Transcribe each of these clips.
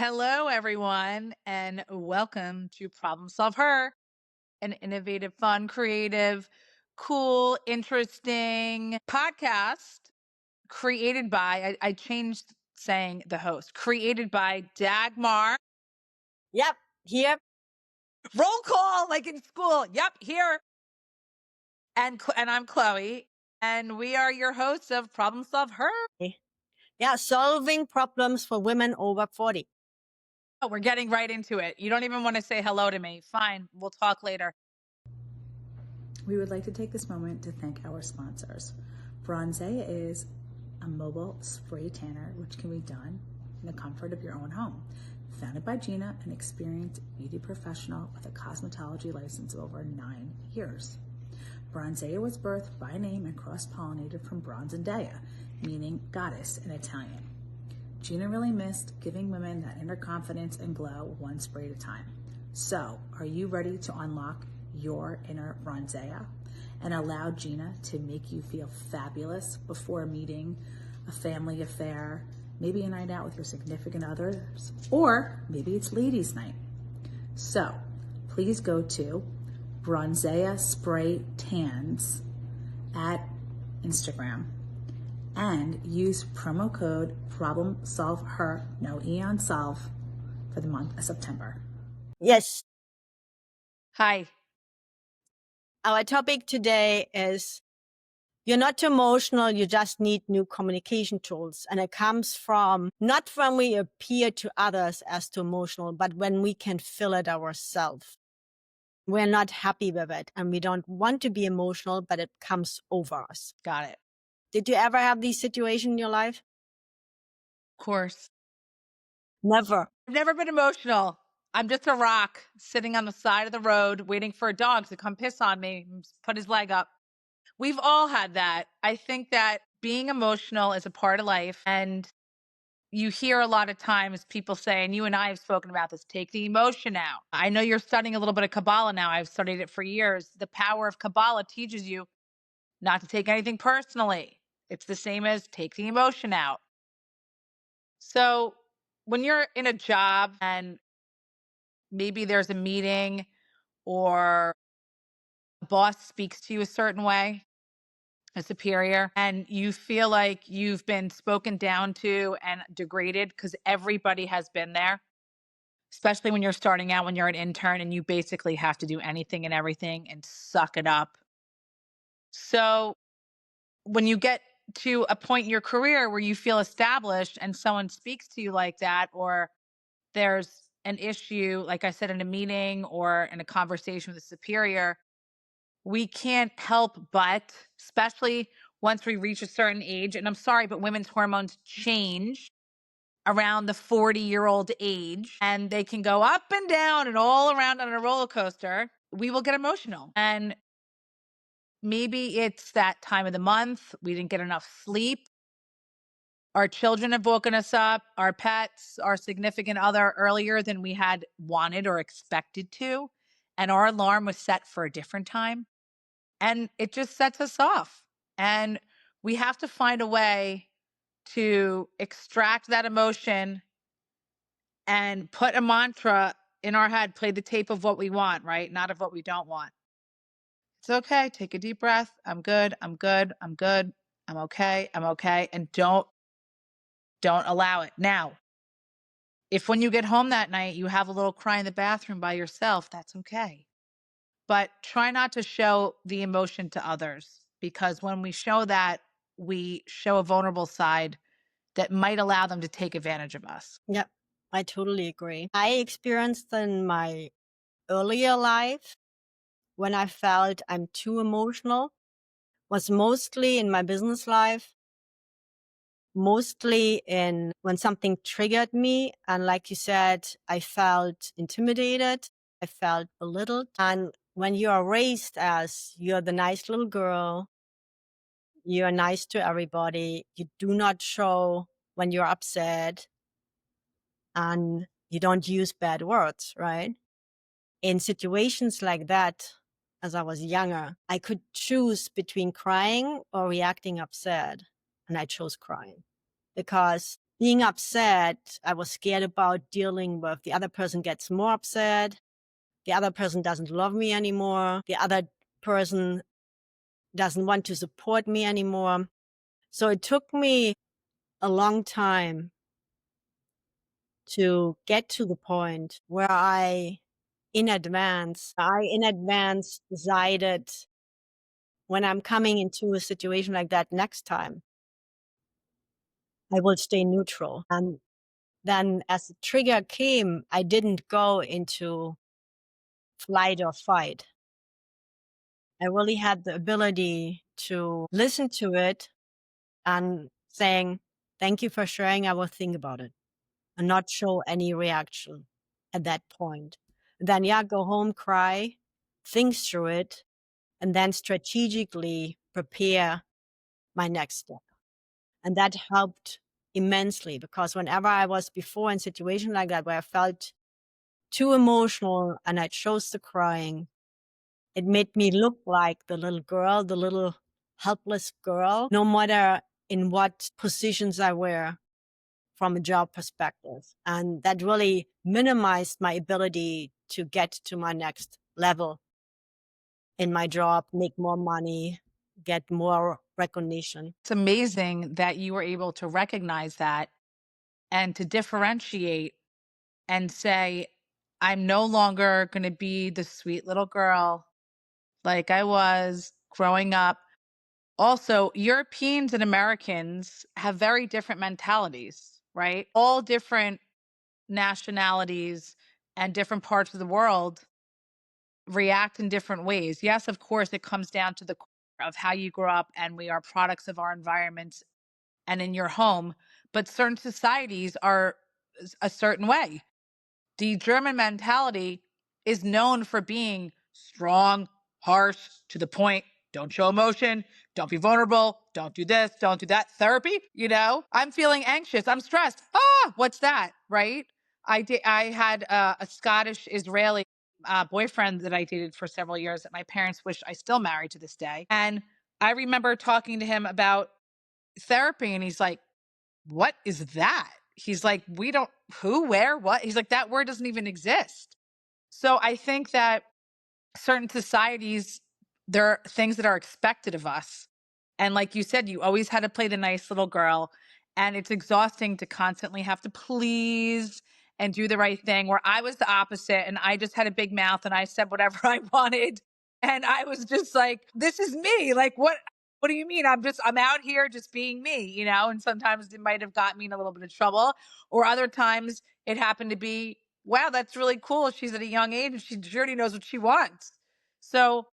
Hello, everyone, and welcome to Problem Solve Her, an innovative, fun, creative, cool, interesting podcast created by, I changed saying the host, created by Dagmar. Yep, here. Roll call like in school. Yep, here. And I'm Chloe, and we are your hosts of Problem Solve Her. Yeah, solving problems for women over 40. Oh, we're getting right into it. You don't even want to say hello to me. Fine, we'll talk later. We would like to take this moment to thank our sponsors. Bronzea is a mobile spray tanner which can be done in the comfort of your own home. Founded by Gina, an experienced beauty professional with a cosmetology license of over 9 years. Bronzea was birthed by name and cross-pollinated from Bronze and Dea, meaning goddess in Italian. Gina really missed giving women that inner confidence and glow one spray at a time. So, are you ready to unlock your inner Bronzea and allow Gina to make you feel fabulous before a meeting, a family affair, maybe a night out with your significant others, or maybe it's ladies' night? So, please go to Bronzea Spray Tans at Instagram and use promo code ProblemSolvHer, no E on solve, for the month of September. Yes. Hi. Our topic today is you're not too emotional, you just need new communication tools. And it comes from not when we appear to others as too emotional, but when we can feel it ourselves. We're not happy with it and we don't want to be emotional, but it comes over us. Got it. Did you ever have these situations in your life? Of course. Never. I've never been emotional. I'm just a rock sitting on the side of the road waiting for a dog to come piss on me and put his leg up. We've all had that. I think that being emotional is a part of life. And you hear a lot of times people say, and you and I have spoken about this, take the emotion out. I know you're studying a little bit of Kabbalah now. I've studied it for years. The power of Kabbalah teaches you not to take anything personally. It's the same as take the emotion out. So when you're in a job and maybe there's a meeting or a boss speaks to you a certain way, a superior, and you feel like you've been spoken down to and degraded, because everybody has been there, especially when you're starting out, when you're an intern and you basically have to do anything and everything and suck it up. So when you get to a point in your career where you feel established and someone speaks to you like that, or there's an issue, like I said, in a meeting or in a conversation with a superior, we can't help but, especially once we reach a certain age, and I'm sorry, but women's hormones change around the 40-year-old age, and they can go up and down and all around on a roller coaster. We will get emotional. And maybe it's that time of the month. We didn't get enough sleep. Our children have woken us up, our pets, our significant other earlier than we had wanted or expected to. And our alarm was set for a different time. And it just sets us off. And we have to find a way to extract that emotion and put a mantra in our head, play the tape of what we want, right? Not of what we don't want. It's okay. Take a deep breath. I'm good. I'm good. I'm good. I'm okay. I'm okay. And don't allow it. Now, if when you get home that night, you have a little cry in the bathroom by yourself, that's okay. But try not to show the emotion to others, because when we show that, we show a vulnerable side that might allow them to take advantage of us. Yep, I totally agree. I experienced in my earlier life when I felt I'm too emotional was mostly in my business life, mostly in when something triggered me. And like you said, I felt intimidated. I felt belittled. And when you are raised as you're the nice little girl, you're nice to everybody, you do not show when you're upset, and you don't use bad words, right? In situations like that, as I was younger, I could choose between crying or reacting upset. And I chose crying because being upset, I was scared about dealing with the other person gets more upset. The other person doesn't love me anymore. The other person doesn't want to support me anymore. So it took me a long time to get to the point where I in advance decided when I'm coming into a situation like that next time, I will stay neutral. And then as the trigger came, I didn't go into flight or fight. I really had the ability to listen to it and saying, thank you for sharing. I will think about it and not show any reaction at that point. Then, go home, cry, think through it, and then strategically prepare my next step. And that helped immensely because whenever I was before in situations like that where I felt too emotional and I chose the crying, it made me look like the little girl, the little helpless girl, no matter in what positions I were from a job perspective. And that really minimized my ability to get to my next level in my job, make more money, get more recognition. It's amazing that you were able to recognize that and to differentiate and say, I'm no longer going to be the sweet little girl like I was growing up. Also, Europeans and Americans have very different mentalities, right? All different nationalities and different parts of the world react in different ways. Yes, of course, it comes down to the core of how you grow up, and we are products of our environments and in your home. But certain societies are a certain way. The German mentality is known for being strong, harsh, to the point. Don't show emotion. Don't be vulnerable. Don't do this. Don't do that. Therapy, I'm feeling anxious. I'm stressed. What's that? Right? I had a Scottish Israeli boyfriend that I dated for several years that my parents wish I still married to this day. And I remember talking to him about therapy, and he's like, what is that? He's like, we don't, who, where, what? He's like, that word doesn't even exist. So I think that certain societies, there are things that are expected of us. And like you said, you always had to play the nice little girl. And it's exhausting to constantly have to please and do the right thing. Where I was the opposite and I just had a big mouth and I said whatever I wanted. And I was just like, this is me. Like, what do you mean? I'm out here just being me. And sometimes it might have got me in a little bit of trouble. Or other times it happened to be, wow, that's really cool. She's at a young age and she already knows what she wants. So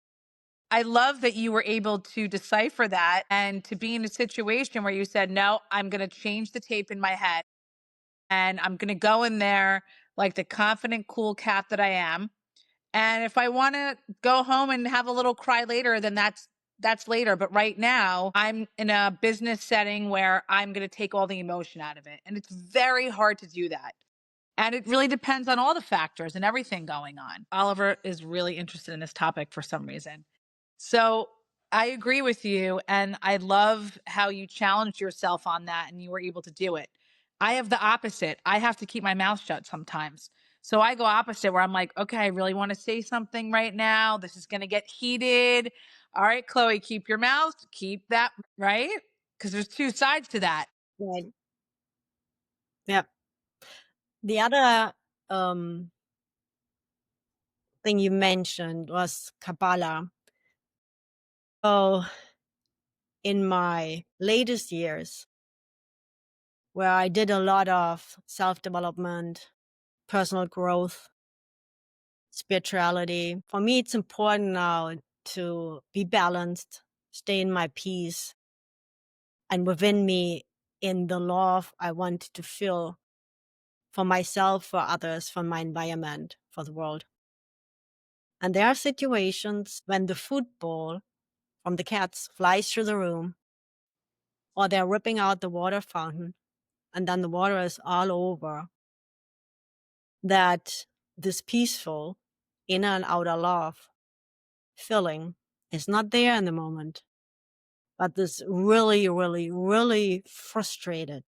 I love that you were able to decipher that and to be in a situation where you said, no, I'm going to change the tape in my head and I'm going to go in there like the confident, cool cat that I am. And if I want to go home and have a little cry later, then that's later. But right now, I'm in a business setting where I'm going to take all the emotion out of it. And it's very hard to do that. And it really depends on all the factors and everything going on. Oliver is really interested in this topic for some reason. So I agree with you. And I love how you challenged yourself on that and you were able to do it. I have the opposite. I have to keep my mouth shut sometimes. So I go opposite where I'm like, okay, I really want to say something right now. This is going to get heated. All right, Chloe, keep your mouth, keep that, right? Because there's two sides to that. Right. Yeah. The other thing you mentioned was Kabbalah. So in my latest years, where I did a lot of self-development, personal growth, spirituality, for me, it's important now to be balanced, stay in my peace, and within me in the love I want to feel for myself, for others, for my environment, for the world. And there are situations when the football from the cats flies through the room, or they're ripping out the water fountain, and then the water is all over, that this peaceful inner and outer love feeling is not there in the moment, but this really, really, really frustrated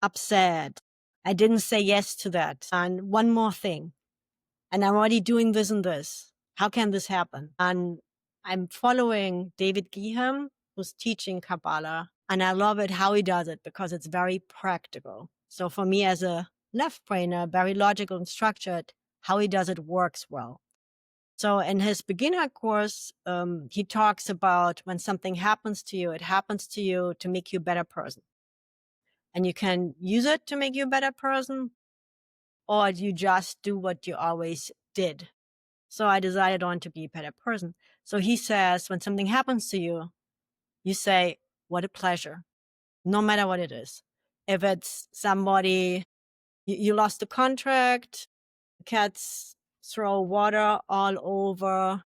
upset. I didn't say yes to that. And one more thing. And I'm already doing this and this. How can this happen? And I'm following David Giham, who's teaching Kabbalah. And I love it how he does it because it's very practical. So for me as a left brainer, very logical and structured, how he does it works well. So in his beginner course, he talks about when something happens to you, it happens to you to make you a better person. And you can use it to make you a better person, or you just do what you always did. So I decided on to be a better person. So he says, when something happens to you, you say, what a pleasure, no matter what it is. If it's somebody, you lost a contract, cats throw water all over,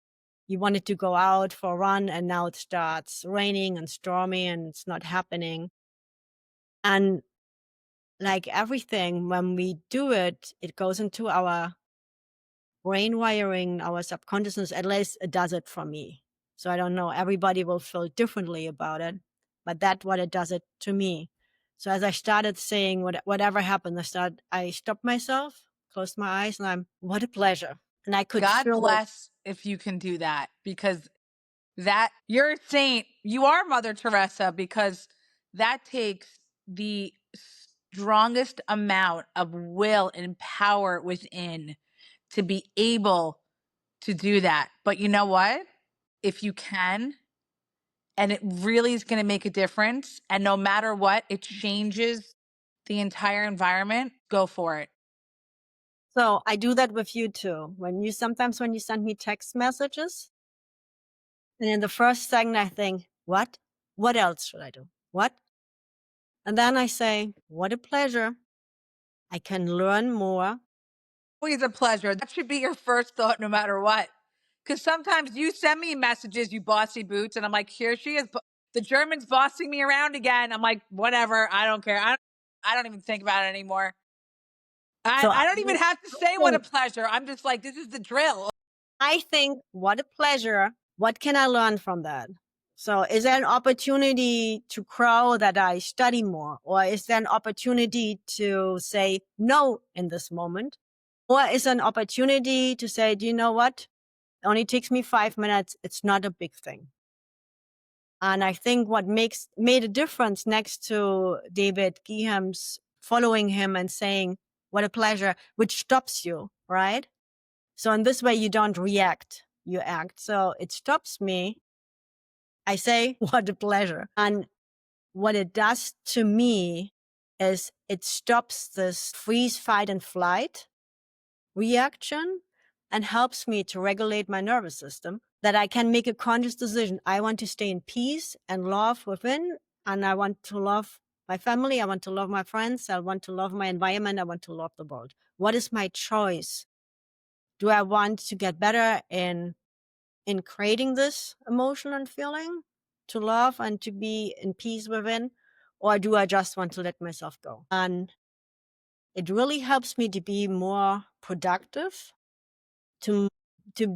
you wanted to go out for a run and now it starts raining and stormy and it's not happening. And like everything, when we do it, it goes into our brain wiring, our subconsciousness. At least it does it for me. So I don't know, everybody will feel differently about it, but that's what it does it to me. So as I started saying whatever happened, I stopped myself, closed my eyes, and what a pleasure. And I could God feel it. bless if you can do that, because that you're a saint. You are Mother Teresa, because that takes the strongest amount of will and power within to be able to do that. But you know what? If you can, and it really is going to make a difference, and no matter what, it changes the entire environment, go for it. So I do that with you too. Sometimes when you send me text messages, and in the first second I think, what? What else should I do? What? And then I say, what a pleasure. I can learn more. Always a pleasure. That should be your first thought no matter what. Because sometimes you send me messages, you bossy boots, and I'm like, here she is. The German's bossing me around again. I'm like, whatever. I don't care. I don't even think about it anymore. I don't even have to say what a pleasure. I'm just like, this is the drill. I think, what a pleasure. What can I learn from that? So is there an opportunity to grow that I study more? Or is there an opportunity to say no in this moment? Or is there an opportunity to say, do you know what? It only takes me 5 minutes. It's not a big thing. And I think what made a difference next to David Giham's following him and saying, what a pleasure, which stops you, right? So in this way, you don't react, you act. So it stops me. I say, what a pleasure. And what it does to me is it stops this freeze, fight, and flight reaction and helps me to regulate my nervous system, that I can make a conscious decision. I want to stay in peace and love within, and I want to love my family. I want to love my friends. I want to love my environment. I want to love the world. What is my choice? Do I want to get better in creating this emotion and feeling, to love and to be in peace within, or do I just want to let myself go? And it really helps me to be more productive, to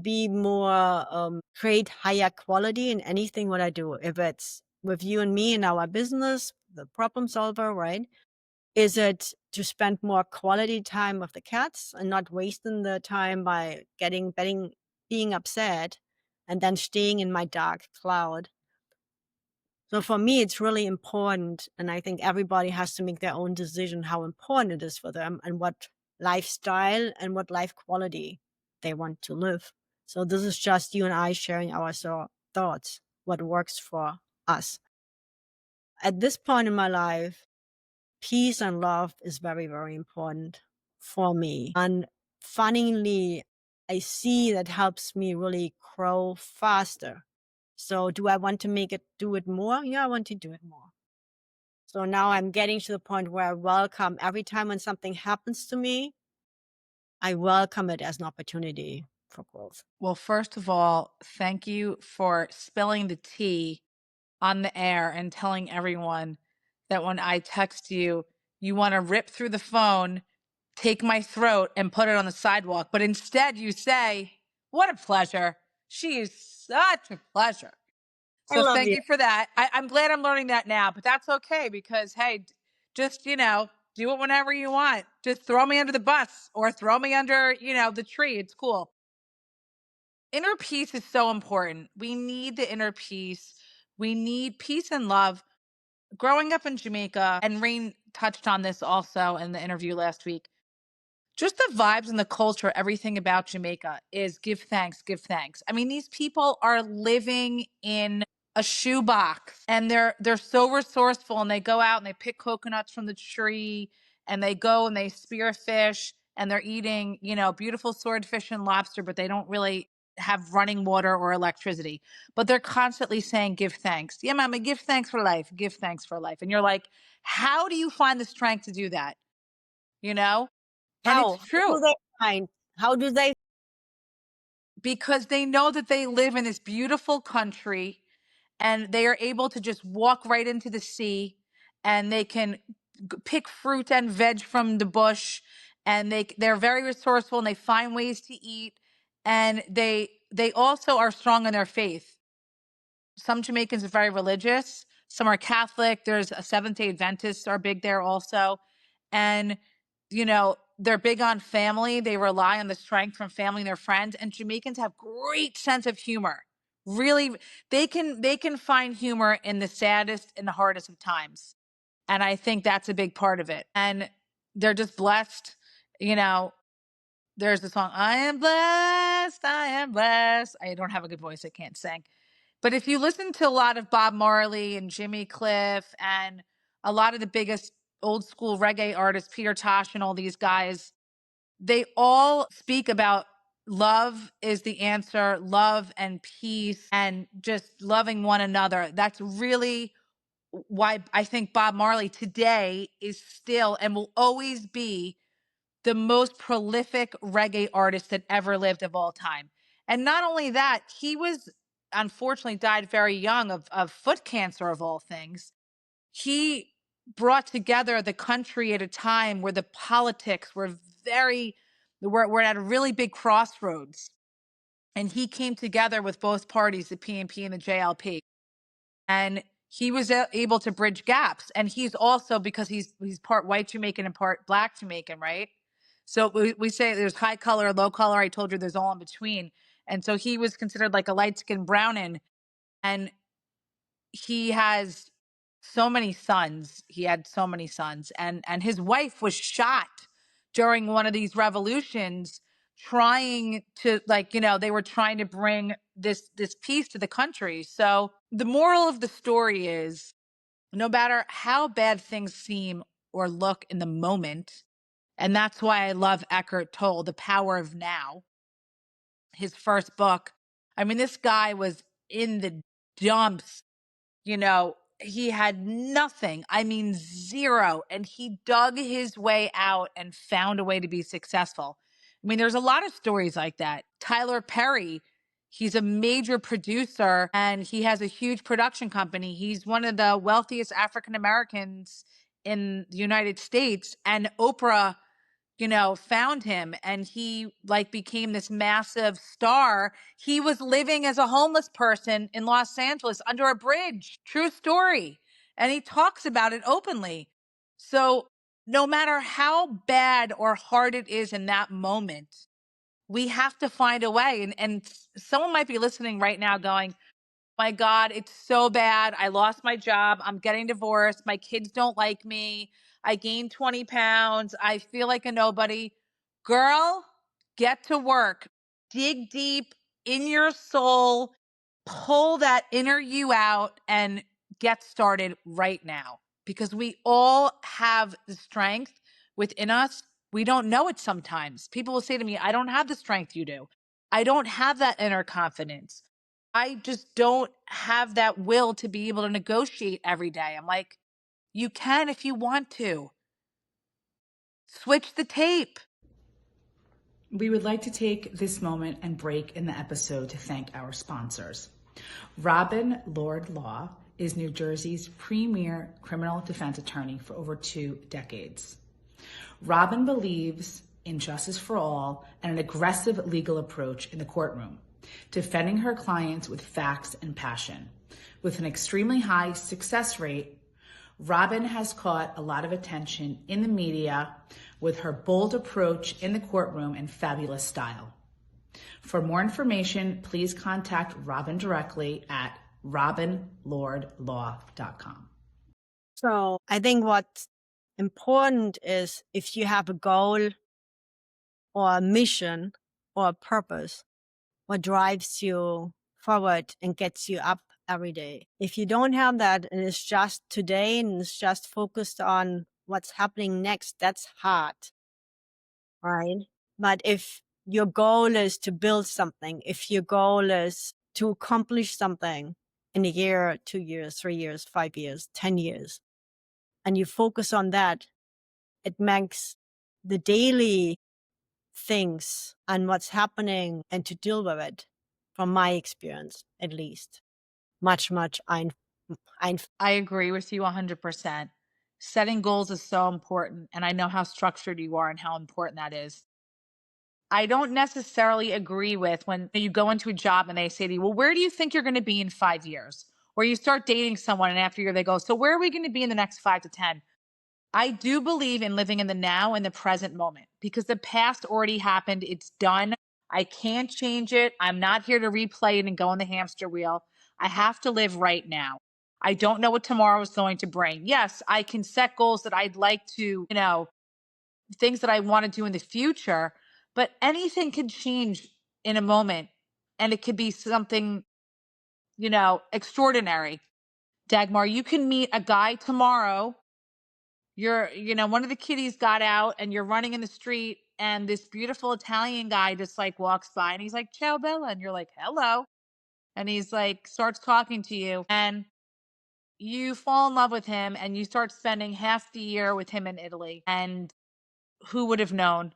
be more create higher quality in anything what I do. If it's with you and me in our business, the problem solver, right? Is it to spend more quality time with the cats and not wasting the time by being upset and then staying in my dark cloud? So for me, it's really important. And I think everybody has to make their own decision how important it is for them and what lifestyle and what life quality they want to live. So this is just you and I sharing our thoughts, what works for us. At this point in my life, peace and love is very, very important for me. And funnily, I see that helps me really grow faster. So do I want to do it more? Yeah, I want to do it more. So now I'm getting to the point where I welcome every time when something happens to me, I welcome it as an opportunity for growth. Well, first of all, thank you for spilling the tea on the air and telling everyone that when I text you, you want to rip through the phone, take my throat, and put it on the sidewalk. But instead, you say, what a pleasure. She is such a pleasure. I So love thank you. you for that. I'm glad I'm learning that now, but that's okay because, hey, just, Do it whenever you want. Just throw me under the bus or throw me under, the tree. It's cool. Inner peace is so important. We need the inner peace. We need peace and love. Growing up in Jamaica, and Rain touched on this also in the interview last week, just the vibes and the culture, everything about Jamaica is give thanks, give thanks. I mean, these people are living in a shoebox and they're so resourceful, and they go out and they pick coconuts from the tree, and they go and they spear fish, and they're eating, beautiful swordfish and lobster, but they don't really have running water or electricity. But they're constantly saying give thanks. Yeah, mama, give thanks for life. Give thanks for life. And you're like, how do you find the strength to do that? You know? And it's true. How do they? Because they know that they live in this beautiful country, and they are able to just walk right into the sea, and they can pick fruit and veg from the bush, and they're very resourceful, and they find ways to eat, and they also are strong in their faith. Some Jamaicans are very religious, some are Catholic. There's a Seventh-day Adventists are big there also. And they're big on family. They rely on the strength from family and their friends. And Jamaicans have great sense of humor. Really, they can find humor in the saddest and the hardest of times. And I think that's a big part of it. And they're just blessed. There's the song, I am blessed, I am blessed. I don't have a good voice, I can't sing. But if you listen to a lot of Bob Marley and Jimmy Cliff and a lot of the biggest old school reggae artists, Peter Tosh and all these guys, they all speak about love is the answer, love and peace, and just loving one another. That's really why I think Bob Marley today is still and will always be the most prolific reggae artist that ever lived of all time. And not only that, he was unfortunately died very young of foot cancer of all things. He brought together the country at a time where the politics were we're at a really big crossroads. And he came together with both parties, the PNP and the JLP. And he was able to bridge gaps. And he's also, because he's part white Jamaican and part black Jamaican, right? So we say there's high color, low color. I told you there's all in between. And so he was considered like a light-skinned brownin. And he has so many sons. He had so many sons. And his wife was shot during one of these revolutions, trying to they were trying to bring this peace to the country. So the moral of the story is, no matter how bad things seem or look in the moment, and that's why I love Eckhart Tolle, The Power of Now, his first book. I mean, this guy was in the dumps. He had nothing. I mean, zero. And he dug his way out and found a way to be successful. I mean, there's a lot of stories like that. Tyler Perry, he's a major producer and he has a huge production company. He's one of the wealthiest African Americans in the United States. And Oprah found him, and he became this massive star. He was living as a homeless person in Los Angeles under a bridge. True story. And he talks about it openly. So no matter how bad or hard it is in that moment, we have to find a way. And someone might be listening right now going, my God, it's so bad. I lost my job. I'm getting divorced. My kids don't like me. I gained 20 pounds. I feel like a nobody. Girl, get to work. Dig deep in your soul. Pull that inner you out and get started right now. Because we all have the strength within us. We don't know it sometimes. People will say to me, I don't have the strength you do. I don't have that inner confidence. I just don't have that will to be able to negotiate every day. I'm like, you can if you want to. Switch the tape. We would like to take this moment and break in the episode to thank our sponsors. Robin Lord Law is New Jersey's premier criminal defense attorney for over 2 decades. Robin believes in justice for all and an aggressive legal approach in the courtroom, defending her clients with facts and passion. With an extremely high success rate, Robin has caught a lot of attention in the media with her bold approach in the courtroom and fabulous style. For more information, please contact Robin directly at robinlordlaw.com. So I think what's important is if you have a goal or a mission or a purpose, what drives you forward and gets you up every day. If you don't have that and it's just today and it's just focused on what's happening next, that's hard, right? But if your goal is to build something, if your goal is to accomplish something in a year, 2 years, 3 years, 5 years, 10 years, and you focus on that, it makes the daily things and what's happening and to deal with it, from my experience at least, much I agree with you 100%. Setting goals is so important. And I know how structured you are and how important that is. I don't necessarily agree with when you go into a job and they say to you, well, where do you think you're going to be in 5 years? Or you start dating someone and after a year they go, so where are we going to be in the next 5 to 10? I do believe in living in the now and the present moment because the past already happened. It's done. I can't change it. I'm not here to replay it and go on the hamster wheel. I have to live right now. I don't know what tomorrow is going to bring. Yes, I can set goals that I'd like to, things that I want to do in the future, but anything can change in a moment and it could be something, extraordinary. Dagmar, you can meet a guy tomorrow. One of the kiddies got out and you're running in the street and this beautiful Italian guy just like walks by and he's like, ciao Bella. And you're like, hello. And he's like, starts talking to you and you fall in love with him and you start spending half the year with him in Italy. And who would have known?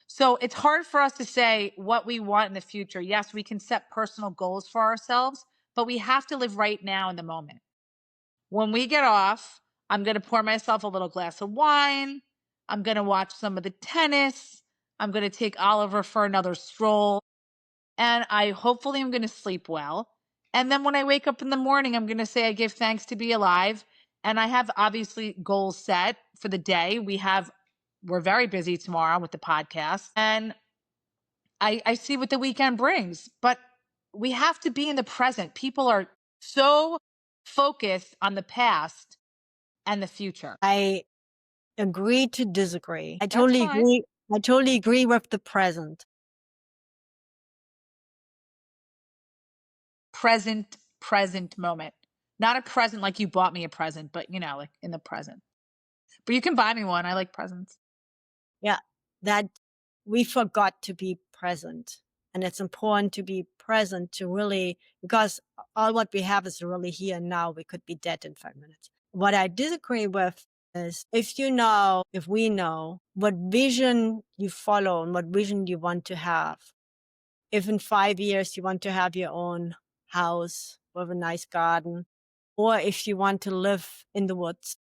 So it's hard for us to say what we want in the future. Yes, we can set personal goals for ourselves, but we have to live right now in the moment. When we get off, I'm going to pour myself a little glass of wine. I'm going to watch some of the tennis. I'm going to take Oliver for another stroll. And hopefully I'm going to sleep well. And then when I wake up in the morning, I'm going to say I give thanks to be alive. And I have obviously goals set for the day. We're very busy tomorrow with the podcast. And I see what the weekend brings. But we have to be in the present. People are so focused on the past and the future. I agree to disagree. I That's totally fine. agree. I totally agree with the present. Present moment. Not a present like you bought me a present, but like in the present. But you can buy me one. I like presents. Yeah, that we forgot to be present. And it's important to be present to really, because all what we have is really here and now. We could be dead in 5 minutes. What I disagree with is if we know what vision you follow and what vision you want to have. If in 5 years you want to have your own house with a nice garden, or if you want to live in the woods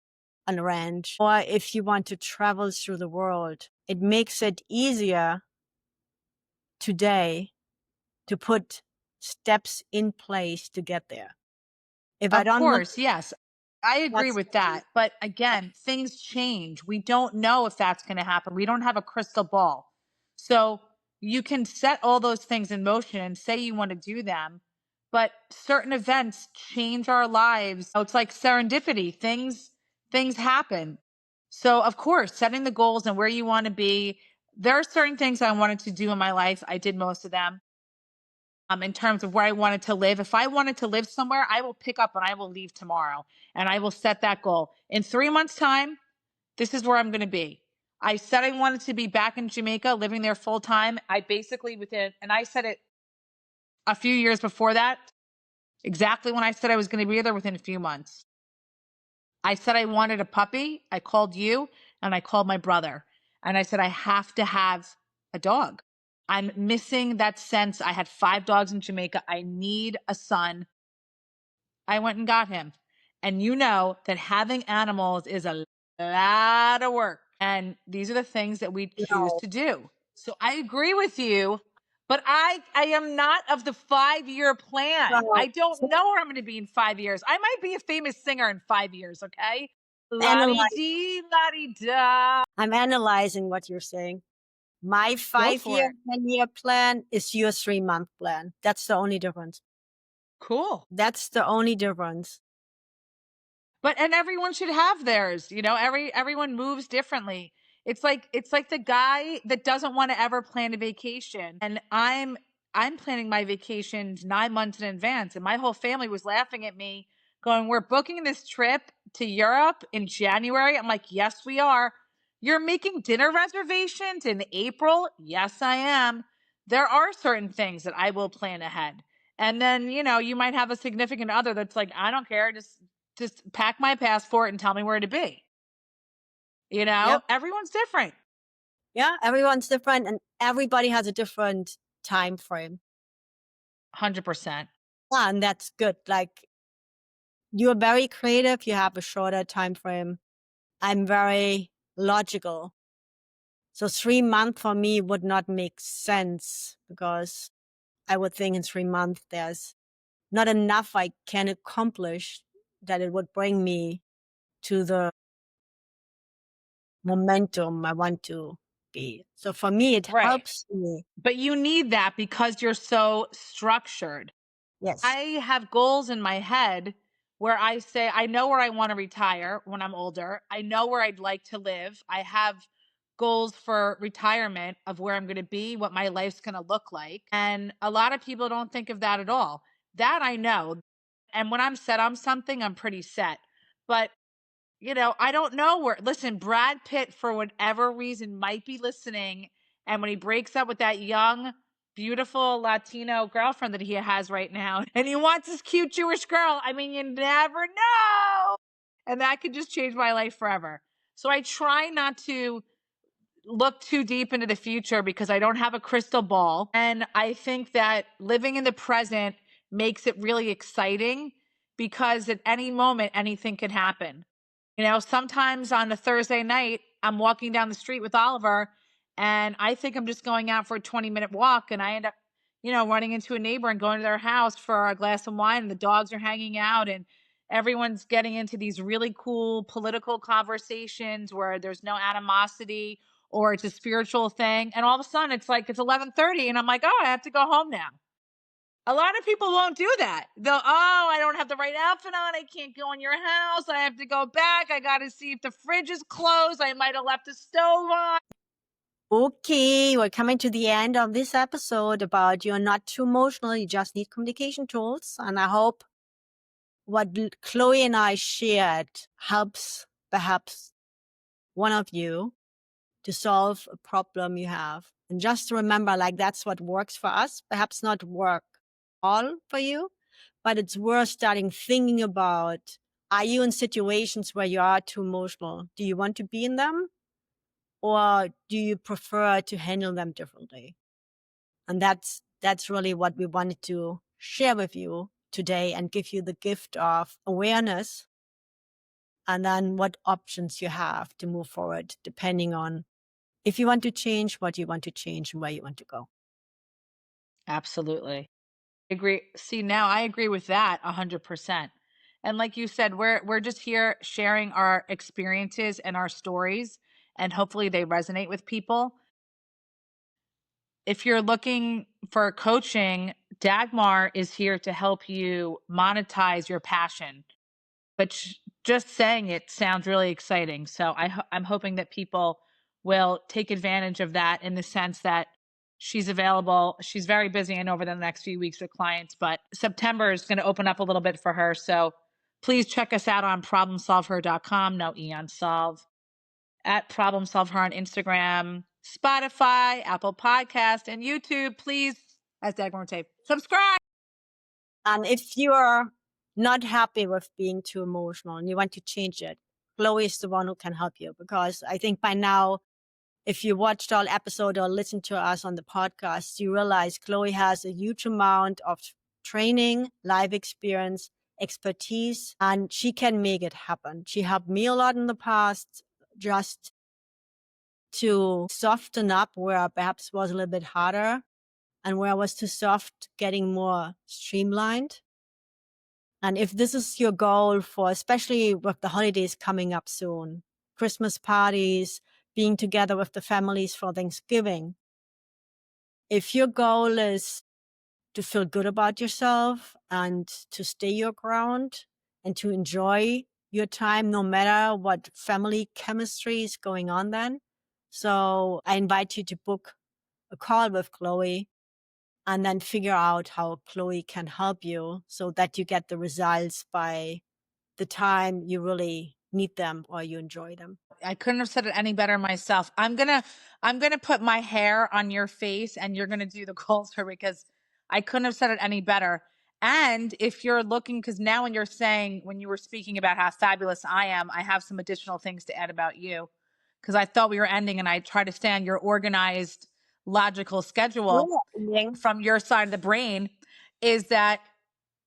on a ranch, or if you want to travel through the world, it makes it easier today to put steps in place to get there. If I Of don't know, course, yes. I agree that's with that. But again, things change. We don't know if that's going to happen. We don't have a crystal ball. So you can set all those things in motion and say you want to do them, but certain events change our lives. It's like serendipity. Things happen. So of course, setting the goals and where you want to be. There are certain things I wanted to do in my life. I did most of them. In terms of where I wanted to live. If I wanted to live somewhere, I will pick up and I will leave tomorrow and I will set that goal. In 3 months' time, this is where I'm going to be. I said I wanted to be back in Jamaica, living there full time. I basically and I said it a few years before that, exactly when I said I was going to be there within a few months. I said I wanted a puppy. I called you and I called my brother and I said, I have to have a dog. I'm missing that sense. I had 5 dogs in Jamaica. I need a son. I went and got him. And you know that having animals is a lot of work. And these are the things that we choose to do. So I agree with you, but I am not of the 5-year plan. I don't know where I'm going to be in 5 years. I might be a famous singer in 5 years, okay? La-di-dee, la-di-da. I'm analyzing what you're saying. My Go for 5-year, it. 10-year plan is your 3-month plan. That's the only difference. Cool. That's the only difference. But and everyone should have theirs. Everyone moves differently. It's like the guy that doesn't want to ever plan a vacation. And I'm planning my vacations 9 months in advance. And my whole family was laughing at me, going, "We're booking this trip to Europe in January." I'm like, "Yes, we are." "You're making dinner reservations in April?" "Yes, I am." There are certain things that I will plan ahead. And then, you might have a significant other that's like, "I don't care. Just pack my passport and tell me where to be." Yep. Everyone's different. Yeah, everyone's different and everybody has a different time frame. 100%. Yeah, and that's good. Like, you're very creative, you have a shorter time frame. I'm very logical. So 3 months for me would not make sense because I would think in 3 months there's not enough I can accomplish that it would bring me to the momentum I want to be. So for me, it Right. helps me. But you need that because you're so structured. Yes. I have goals in my head where I say, I know where I want to retire when I'm older. I know where I'd like to live. I have goals for retirement of where I'm going to be, what my life's going to look like. And a lot of people don't think of that at all. That I know. And when I'm set on something, I'm pretty set. But I don't know where. Listen, Brad Pitt, for whatever reason, might be listening. And when he breaks up with that young, beautiful Latino girlfriend that he has right now, and he wants this cute Jewish girl, I mean, you never know. And that could just change my life forever. So I try not to look too deep into the future because I don't have a crystal ball. And I think that living in the present makes it really exciting because at any moment, anything can happen. Sometimes on a Thursday night, I'm walking down the street with Oliver and I think I'm just going out for a 20-minute walk. And I end up, running into a neighbor and going to their house for a glass of wine. And the dogs are hanging out and everyone's getting into these really cool political conversations where there's no animosity or it's a spiritual thing. And all of a sudden it's like, it's 11:30 and I'm like, "Oh, I have to go home now." A lot of people won't do that. They'll, "Oh, I don't have the right outfit on. I can't go in your house. I have to go back. I got to see if the fridge is closed. I might have left the stove on." Okay, we're coming to the end of this episode about you're not too emotional, you just need communication tools. And I hope what Chloe and I shared helps perhaps one of you to solve a problem you have. And just remember, like, that's what works for us, perhaps not work all for you, but it's worth starting thinking about, are you in situations where you are too emotional? Do you want to be in them? Or do you prefer to handle them differently? And that's really what we wanted to share with you today and give you the gift of awareness and then what options you have to move forward, depending on if you want to change, what you want to change, and where you want to go. Absolutely. I agree. See, now I agree with that 100%. And like you said, we're just here sharing our experiences and our stories, and hopefully they resonate with people. If you're looking for coaching, Dagmar is here to help you monetize your passion. But just saying it sounds really exciting. So I'm hoping that people will take advantage of that in the sense that she's available. She's very busy and over the next few weeks with clients, but September is going to open up a little bit for her. So please check us out on ProblemSolvHer.com. No E on solve. At ProblemSolvHer on Instagram, Spotify, Apple Podcast, and YouTube. Please, as Dagmar would say, subscribe. And if you're not happy with being too emotional and you want to change it, Chloe is the one who can help you, because I think by now, if you watched all episode or listened to us on the podcast, you realize Chloe has a huge amount of training, life experience, expertise, and she can make it happen. She helped me a lot in the past just to soften up where I perhaps was a little bit harder and where I was too soft, getting more streamlined. And if this is your goal for, especially with the holidays coming up soon, Christmas parties, being together with the families for Thanksgiving, if your goal is to feel good about yourself and to stay your ground and to enjoy your time, no matter what family chemistry is going on then. So I invite you to book a call with Chloe and then figure out how Chloe can help you so that you get the results by the time you really need them or you enjoy them. I couldn't have said it any better myself. I'm gonna put my hair on your face and you're gonna do the calls for me because I couldn't have said it any better. And if you're looking, because now when you're saying, when you were speaking about how fabulous I am, I have some additional things to add about you. Because I thought we were ending and I try to stay on your organized, logical schedule from your side of the brain, is that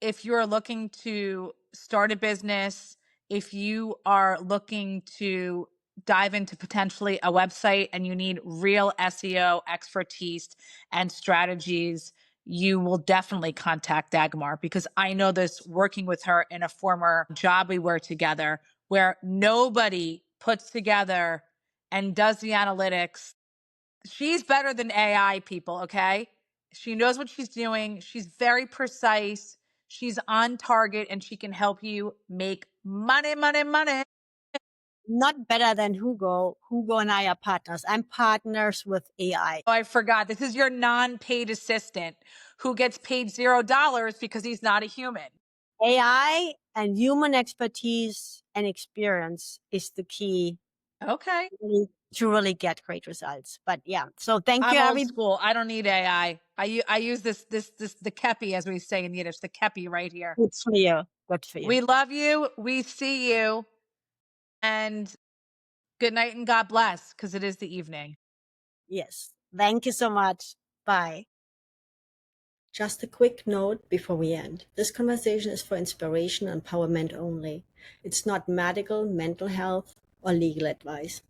if you're looking to start a business, if you are looking to dive into potentially a website and you need real SEO expertise and strategies, you will definitely contact Dagmar, because I know this working with her in a former job we were together, where nobody puts together and does the analytics. She's better than AI people, okay? She knows what she's doing. She's very precise. She's on target and she can help you make money, money, money. Not better than Hugo. Hugo and I are partners. I'm partners with AI. Oh, I forgot. This is your non-paid assistant who gets paid $0 because he's not a human. AI and human expertise and experience is the key Okay. to really get great results. But yeah, so thank I'm you, old everybody. school. I don't need AI. I use this the kepi, as we say in Yiddish, the kepi right here. Good for you. Good for you. We love you. We see you. And good night and God bless, because it is the evening. Yes. Thank you so much. Bye. Just a quick note before we end. This conversation is for inspiration and empowerment only. It's not medical, mental health, or legal advice.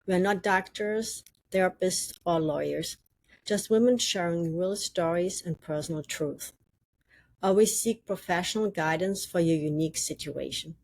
We are not doctors, therapists, or lawyers. Just women sharing real stories and personal truth. Always seek professional guidance for your unique situation.